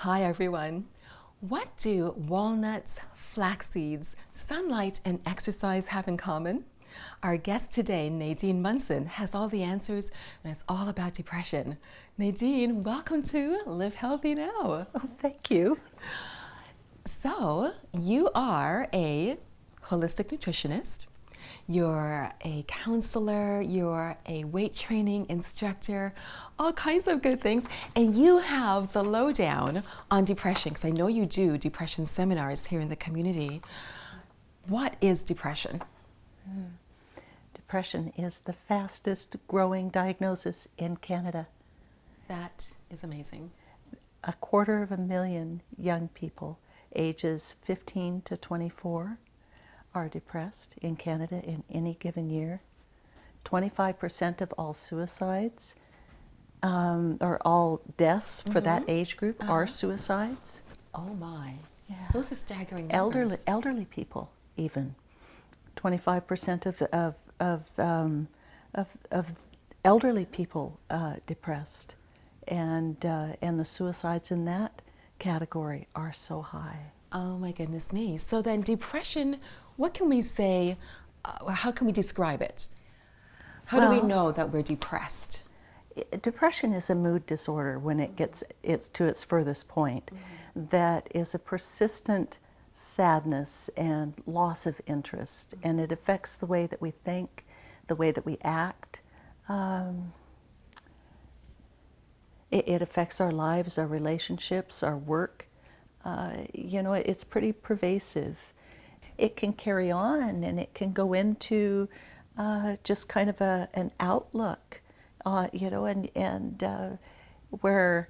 Hi everyone. What do walnuts, flax seeds, sunlight, and exercise have in common? Our guest today, Nadine Munson, has all the answers, and it's all about depression. Nadine, welcome to Live Healthy Now. Oh, thank you. So, you are a holistic nutritionist, you're a counselor, you're a weight training instructor, all kinds of good things, and you have the lowdown on depression, because I know you do depression seminars here in the community. What is depression? Depression is the fastest growing diagnosis in Canada. That is amazing. 250,000 young people ages 15 to 24 are depressed in Canada in any given year. 25% of all suicides or all deaths for that age group are suicides. Oh my. Yeah. Those are staggering numbers. Elderly people even. 25% of elderly people depressed, and the suicides in that category are so high. Oh my goodness me. So then depression, what can we say, how can we describe it? How do we know that we're depressed? Depression is a mood disorder when it's to its furthest point. That is a persistent sadness and loss of interest, and it affects the way that we think, the way that we act. It affects our lives, our relationships, our work. It's pretty pervasive. It can carry on, and it can go into just kind of an outlook, where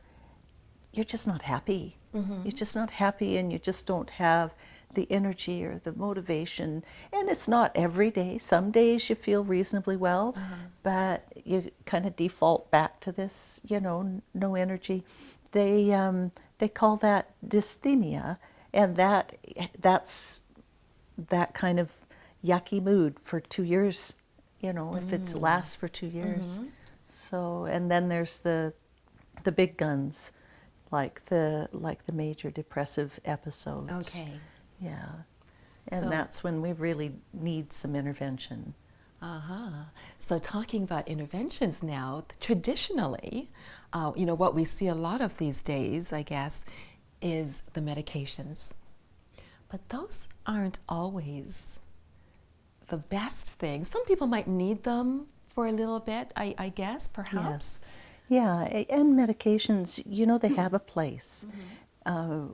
you're just not happy. You're just not happy, and you just don't have the energy or the motivation. And it's not every day. Some days you feel reasonably well, but you kind of default back to this, no energy. They call that dysthymia, and that's that kind of yucky mood for 2 years, if it lasts for 2 years. So, and then there's the big guns, like the major depressive episodes. Okay. Yeah. And So- that's when we really need some intervention. So talking about interventions now, traditionally, what we see a lot of these days, I guess, is the medications. But those aren't always the best thing. Some people might need them for a little bit, I guess, perhaps. Yeah, and medications, they have a place.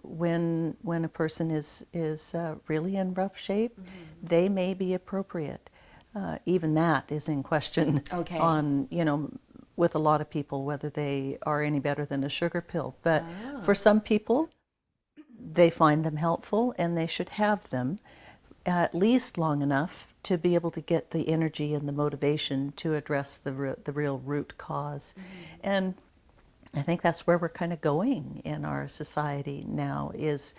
When a person is really in rough shape, they may be appropriate. Even that is in question on, with a lot of people, whether they are any better than a sugar pill. But for some people, they find them helpful, and they should have them at least long enough to be able to get the energy and the motivation to address the real root cause. And I think that's where we're kind of going in our society now, is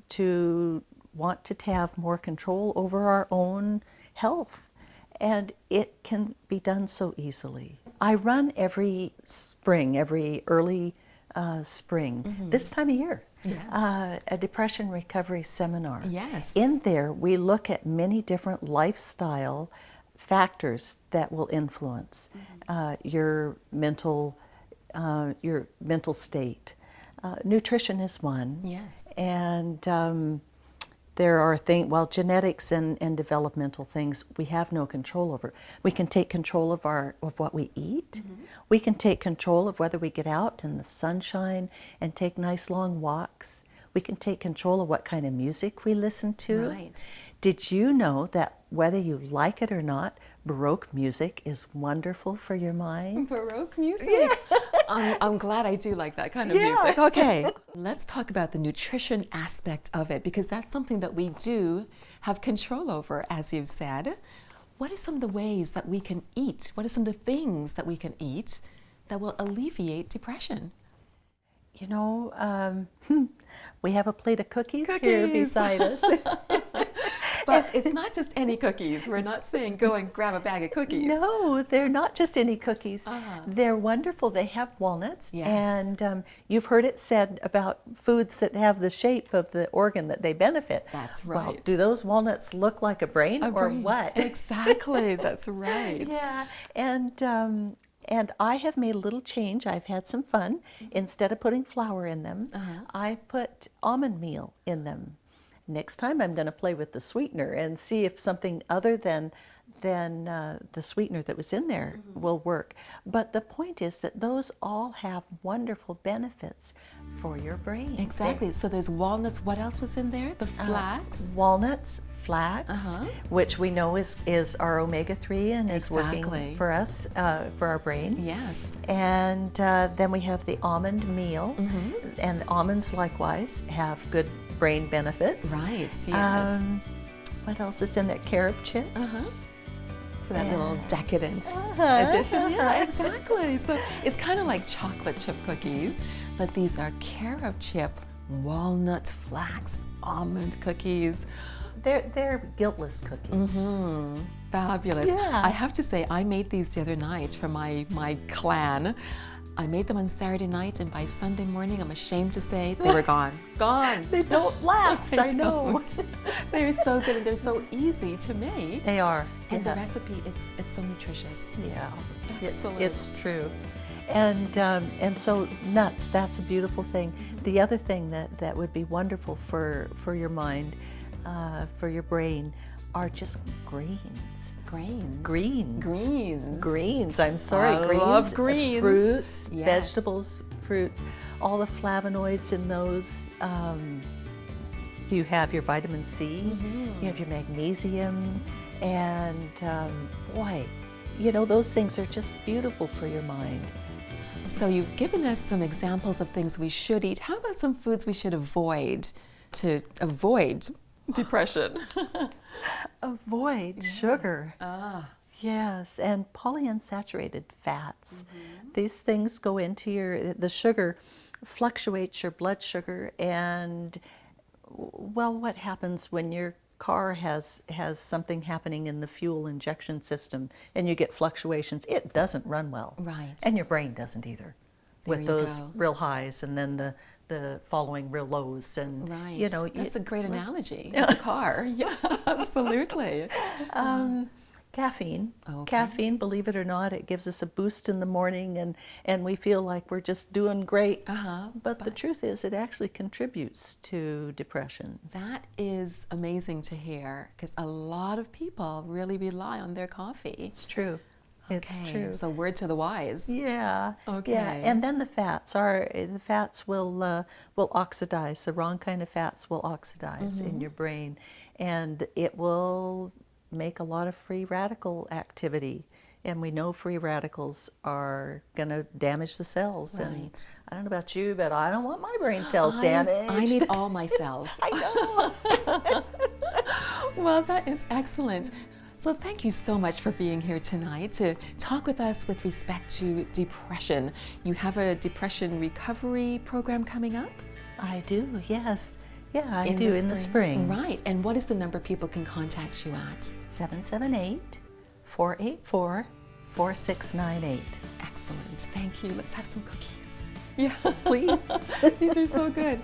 to want to have more control over our own health. And it can be done so easily. I run every spring, every early spring, this time of year, a depression recovery seminar. Yes. In there, we look at many different lifestyle factors that will influence your mental state. Nutrition is one. Yes. And there are things, genetics and developmental things we have no control over. We can take control of what we eat. We can take control of whether we get out in the sunshine and take nice long walks. We can take control of what kind of music we listen to. Right. Did you know that whether you like it or not, Baroque music is wonderful for your mind? Baroque music? Yeah. I'm glad I do like that kind of music. Okay. Let's talk about the nutrition aspect of it, because that's something that we do have control over, as you've said. What are some of the ways that we can eat? What are some of the things that we can eat that will alleviate depression? We have a plate of cookies here beside us. But it's not just any cookies. We're not saying go and grab a bag of cookies. No, they're not just any cookies. Uh-huh. They're wonderful. They have walnuts. Yes. And you've heard it said about foods that have the shape of the organ that they benefit. That's Well, right. do those walnuts look like a brain or brain. what? Exactly. That's right. Yeah. And I have made a little change. I've had some fun. Instead of putting flour in them, I put almond meal in them. Next time I'm going to play with the sweetener and see if something other than the sweetener that was in there will work. But the point is that those all have wonderful benefits for your brain. Exactly. So there's walnuts. What else was in there? The flax. Walnuts, flax, which we know is our omega-3 and is working for us, for our brain. Yes. And then we have the almond meal, and almonds likewise have good brain benefits. Right, yes. What else is in there? Carob chips. For that little decadent addition. Yeah, exactly. So it's kind of like chocolate chip cookies, but these are carob chip, walnut, flax, almond cookies. They're guiltless cookies. Fabulous. Yeah. I have to say, I made these the other night for my clan. I made them on Saturday night, and by Sunday morning, I'm ashamed to say they were gone. Gone. They don't last, I know. Don't. They're so good, and they're so easy to make. They are. And the recipe, it's so nutritious. Yeah, Excellent. it's true. And so nuts, that's a beautiful thing. The other thing that would be wonderful for your mind, for your brain, are just greens. Greens. I'm sorry. I greens. love greens. Fruits, Yes. vegetables, fruits, all the flavonoids in those. You have your vitamin C, you have your magnesium, and boy, you know, those things are just beautiful for your mind. So you've given us some examples of things we should eat. How about some foods we should avoid to avoid depression? Avoid sugar. Yes, and polyunsaturated fats. These things go into the sugar fluctuates your blood sugar, and well, what happens when your car has something happening in the fuel injection system and you get fluctuations? It doesn't run well. Right. And your brain doesn't either. There With you those go. real highs and then the following real lows, and Right. you know, That's a great analogy. The car. Yeah, absolutely. Caffeine. Okay. Caffeine, believe it or not, it gives us a boost in the morning, and we feel like we're just doing great. But the truth is, it actually contributes to depression. That is amazing to hear, because a lot of people really rely on their coffee. It's true. It's Okay, true. So word to the wise. Yeah. Okay. Yeah. And then the fats will oxidize. The wrong kind of fats will oxidize in your brain, and it will make a lot of free radical activity. And we know free radicals are going to damage the cells. Right. And I don't know about you, but I don't want my brain cells damaged. I need all my cells. I know. Well, that is excellent. So thank you so much for being here tonight to talk with us with respect to depression. You have a depression recovery program coming up? I do, yes. Yeah, I do in the spring. Right. And what is the number people can contact you at? 778-484-4698. Excellent. Thank you. Let's have some cookies. Yeah. Please. These are so good.